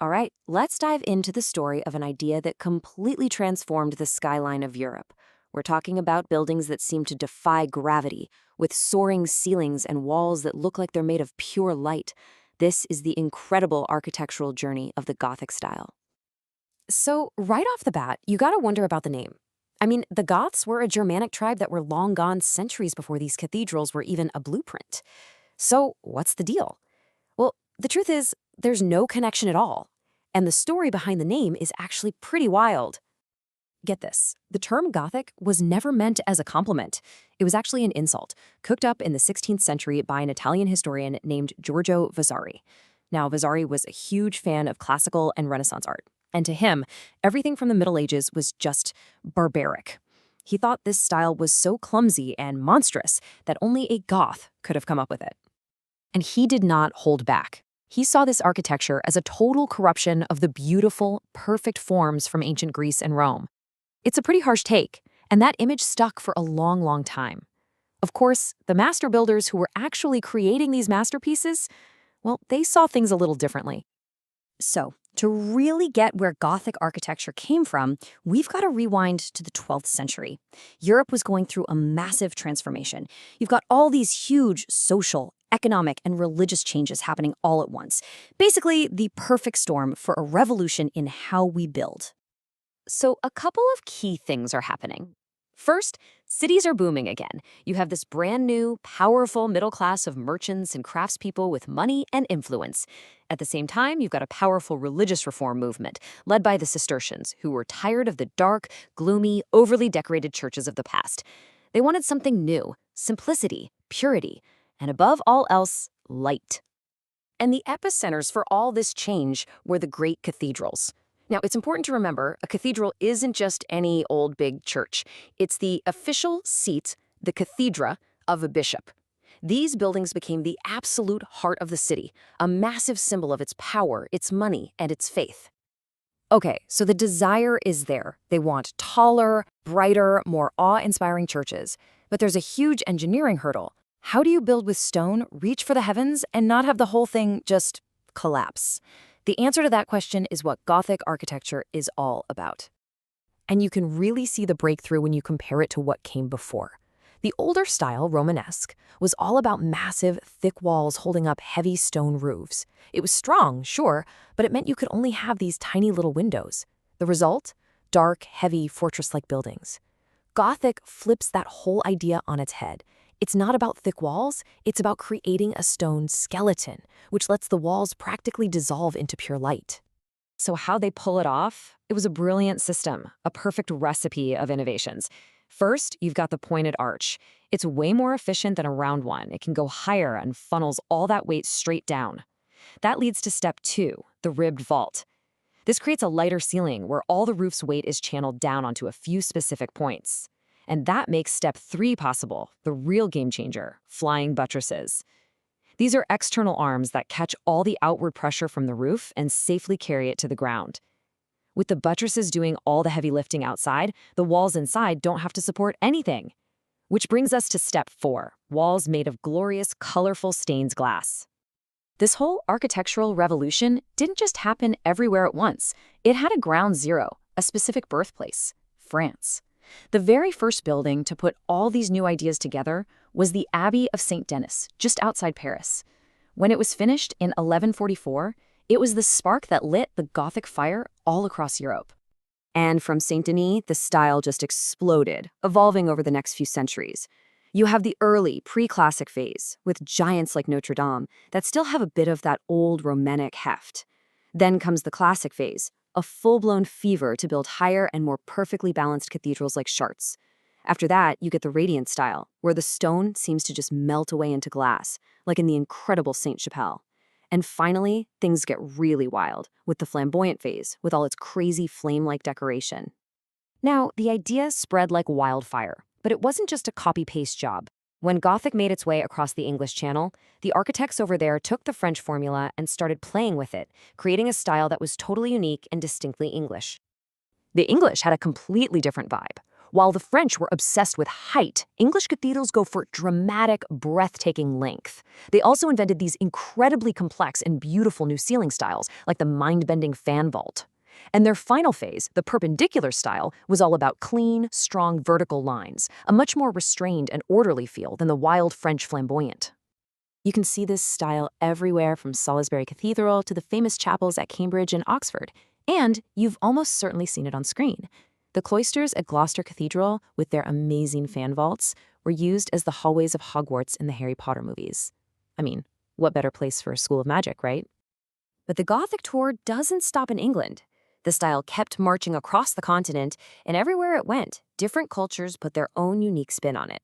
All right, let's dive into the story of an idea that completely transformed the skyline of Europe. We're talking about buildings that seem to defy gravity, with soaring ceilings and walls that look like they're made of pure light. This is the incredible architectural journey of the Gothic style. So, right off the bat, you gotta wonder about the name. I mean, the Goths were a Germanic tribe that were long gone centuries before these cathedrals were even a blueprint. So, what's the deal? Well, the truth is, there's no connection at all. And the story behind the name is actually pretty wild. Get this, the term Gothic was never meant as a compliment. It was actually an insult, cooked up in the 16th century by an Italian historian named Giorgio Vasari. Now, Vasari was a huge fan of classical and Renaissance art, and to him, everything from the Middle Ages was just barbaric. He thought this style was so clumsy and monstrous that only a Goth could have come up with it. And he did not hold back. He saw this architecture as a total corruption of the beautiful, perfect forms from ancient Greece and Rome. It's a pretty harsh take, and that image stuck for a long, long time. Of course, the master builders who were actually creating these masterpieces, well, they saw things a little differently. So, to really get where Gothic architecture came from, we've got to rewind to the 12th century. Europe was going through a massive transformation. You've got all these huge social, economic, and religious changes happening all at once. Basically, the perfect storm for a revolution in how we build. So a couple of key things are happening. First, cities are booming again. You have this brand new, powerful middle class of merchants and craftspeople with money and influence. At the same time, you've got a powerful religious reform movement led by the Cistercians, who were tired of the dark, gloomy, overly decorated churches of the past. They wanted something new, simplicity, purity, and above all else, light. And the epicenters for all this change were the great cathedrals. Now, it's important to remember, a cathedral isn't just any old big church. It's the official seat, the cathedra, of a bishop. These buildings became the absolute heart of the city, a massive symbol of its power, its money, and its faith. Okay, so the desire is there. They want taller, brighter, more awe-inspiring churches. But there's a huge engineering hurdle. How do you build with stone, reach for the heavens, and not have the whole thing just collapse? The answer to that question is what Gothic architecture is all about. And you can really see the breakthrough when you compare it to what came before. The older style, Romanesque, was all about massive, thick walls holding up heavy stone roofs. It was strong, sure, but it meant you could only have these tiny little windows. The result? Dark, heavy, fortress-like buildings. Gothic flips that whole idea on its head. It's not about thick walls, it's about creating a stone skeleton, which lets the walls practically dissolve into pure light. So how'd they pull it off? It was a brilliant system, a perfect recipe of innovations. First, you've got the pointed arch. It's way more efficient than a round one. It can go higher and funnels all that weight straight down. That leads to step 2, the ribbed vault. This creates a lighter ceiling where all the roof's weight is channeled down onto a few specific points. And that makes step 3 possible, the real game changer, flying buttresses. These are external arms that catch all the outward pressure from the roof and safely carry it to the ground. With the buttresses doing all the heavy lifting outside, the walls inside don't have to support anything. Which brings us to step 4, walls made of glorious, colorful stained glass. This whole architectural revolution didn't just happen everywhere at once. It had a ground zero, a specific birthplace, France. The very first building to put all these new ideas together was the Abbey of St. Denis, just outside Paris. When it was finished in 1144, it was the spark that lit the Gothic fire all across Europe. And from St. Denis, the style just exploded, evolving over the next few centuries. You have the early, pre-classic phase, with giants like Notre Dame that still have a bit of that old Romantic heft. Then comes the classic phase, a full-blown fever to build higher and more perfectly balanced cathedrals like Chartres. After that, you get the radiant style, where the stone seems to just melt away into glass, like in the incredible Sainte-Chapelle. And finally, things get really wild, with the flamboyant phase, with all its crazy flame-like decoration. Now, the idea spread like wildfire, but it wasn't just a copy-paste job. When Gothic made its way across the English Channel, the architects over there took the French formula and started playing with it, creating a style that was totally unique and distinctly English. The English had a completely different vibe. While the French were obsessed with height, English cathedrals go for dramatic, breathtaking length. They also invented these incredibly complex and beautiful new ceiling styles, like the mind-bending fan vault. And their final phase, the perpendicular style, was all about clean, strong vertical lines, a much more restrained and orderly feel than the wild French flamboyant. You can see this style everywhere from Salisbury Cathedral to the famous chapels at Cambridge and Oxford, and you've almost certainly seen it on screen. The cloisters at Gloucester Cathedral, with their amazing fan vaults, were used as the hallways of Hogwarts in the Harry Potter movies. I mean, what better place for a school of magic, right? But the Gothic tour doesn't stop in England. The style kept marching across the continent, and everywhere it went, different cultures put their own unique spin on it.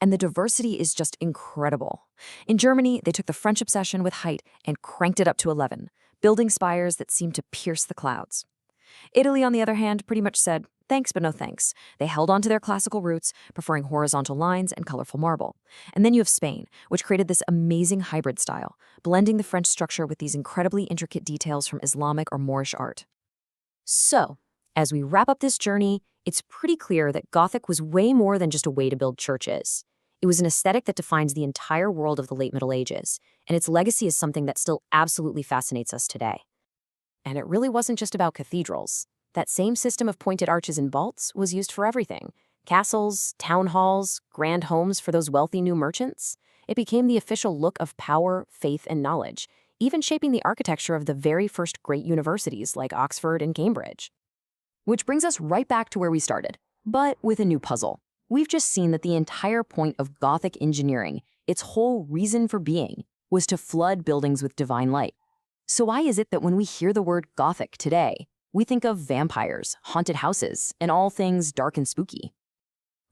And the diversity is just incredible. In Germany, they took the French obsession with height and cranked it up to 11, building spires that seemed to pierce the clouds. Italy, on the other hand, pretty much said, thanks but no thanks. They held on to their classical roots, preferring horizontal lines and colorful marble. And then you have Spain, which created this amazing hybrid style, blending the French structure with these incredibly intricate details from Islamic or Moorish art. So, as we wrap up this journey, it's pretty clear that Gothic was way more than just a way to build churches. It was an aesthetic that defines the entire world of the late Middle Ages, and its legacy is something that still absolutely fascinates us today. And it really wasn't just about cathedrals. That same system of pointed arches and vaults was used for everything. Castles, town halls, grand homes for those wealthy new merchants. It became the official look of power, faith, and knowledge, even shaping the architecture of the very first great universities like Oxford and Cambridge. Which brings us right back to where we started, but with a new puzzle. We've just seen that the entire point of Gothic engineering, its whole reason for being, was to flood buildings with divine light. So why is it that when we hear the word Gothic today, we think of vampires, haunted houses, and all things dark and spooky?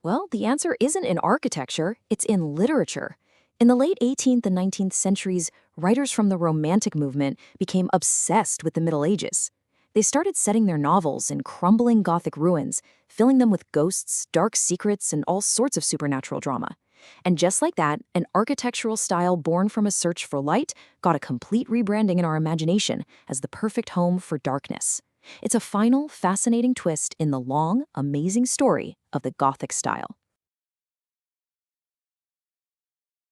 Well, the answer isn't in architecture, it's in literature. In the late 18th and 19th centuries, writers from the Romantic movement became obsessed with the Middle Ages. They started setting their novels in crumbling Gothic ruins, filling them with ghosts, dark secrets, and all sorts of supernatural drama. And just like that, an architectural style born from a search for light got a complete rebranding in our imagination as the perfect home for darkness. It's a final, fascinating twist in the long, amazing story of the Gothic style.